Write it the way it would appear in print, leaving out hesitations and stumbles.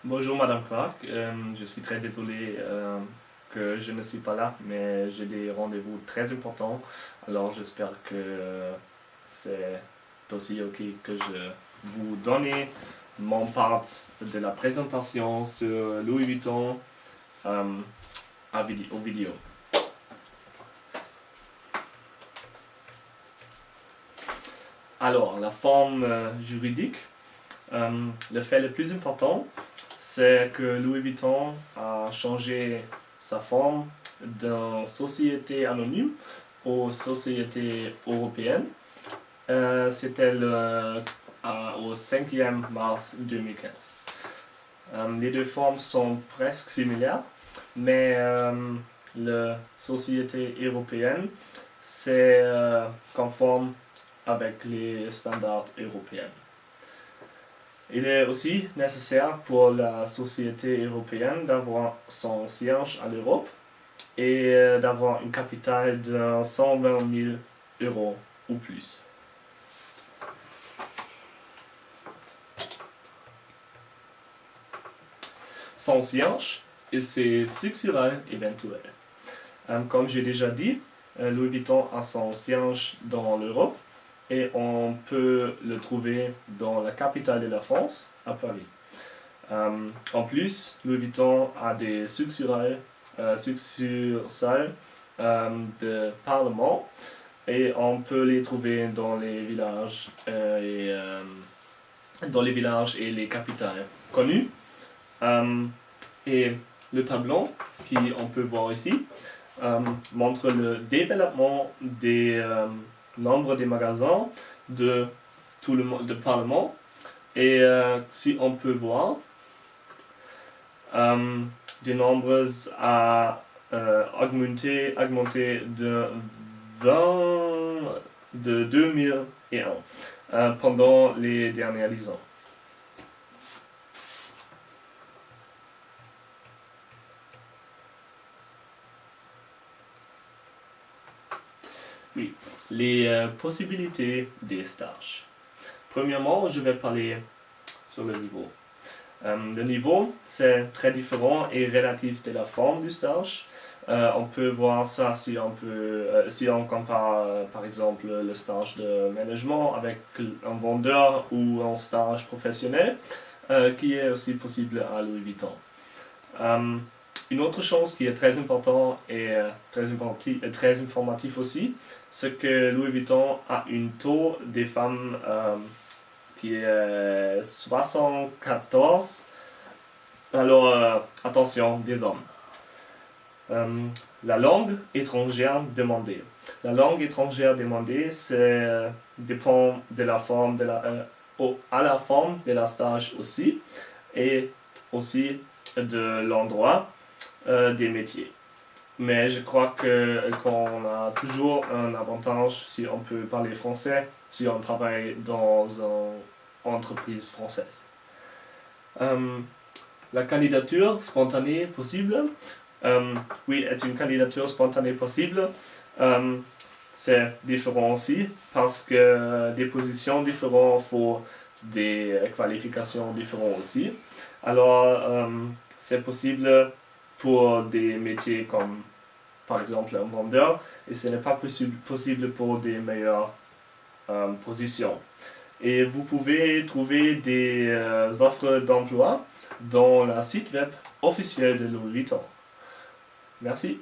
Bonjour Madame Clark. Je suis très désolé que je ne suis pas là, mais j'ai des rendez-vous très importants. Alors j'espère que c'est aussi ok que je vous donne mon part de la présentation sur Louis Vuitton au vidéo. Alors, la forme juridique, le fait le plus important, c'est que Louis Vuitton a changé sa forme d'une société anonyme aux sociétés européennes. C'était au 5e mars 2015. Les deux formes sont presque similaires, mais la société européenne, c'est conforme avec les standards européens. Il est aussi nécessaire pour la société européenne d'avoir son siège en Europe et d'avoir un capital de 120 000 € ou plus. Son siège et ses succursales éventuelles. Comme j'ai déjà dit, Louis Vuitton a son siège dans l'Europe et on peut le trouver dans la capitale de la France, à Paris. En plus, Louis Vuitton a des succursales de Parlement et on peut les trouver dans les villages et les capitales connues. Et le tableau qu'on peut voir ici montre le développement des nombre des magasins de tout le monde, de Parlement. Et si on peut voir, des nombres a augmenté de 2001 pendant les derniers 10 ans. Oui, les possibilités des stages. Premièrement, je vais parler sur le niveau. Le niveau, c'est très différent et relatif de la forme du stage. On peut voir ça si on compare par exemple le stage de management avec un vendeur ou un stage professionnel qui est aussi possible à Louis Vuitton. Une autre chose qui est très importante et très informatif aussi, c'est que Louis Vuitton a un taux des femmes qui est 74. Alors, attention, des hommes. La langue étrangère demandée. La langue étrangère demandée, dépend de la forme à la forme de la stage aussi, et aussi de l'endroit des métiers. Mais je crois qu'on a toujours un avantage si on peut parler français, si on travaille dans une entreprise française. La candidature spontanée possible. Oui, est une candidature spontanée possible. C'est différent aussi parce que des positions différentes font des qualifications différentes aussi. Alors, c'est possible pour des métiers comme par exemple un vendeur et ce n'est pas possible pour des meilleures positions. Et vous pouvez trouver des offres d'emploi dans le site web officiel de Louis Vuitton. Merci.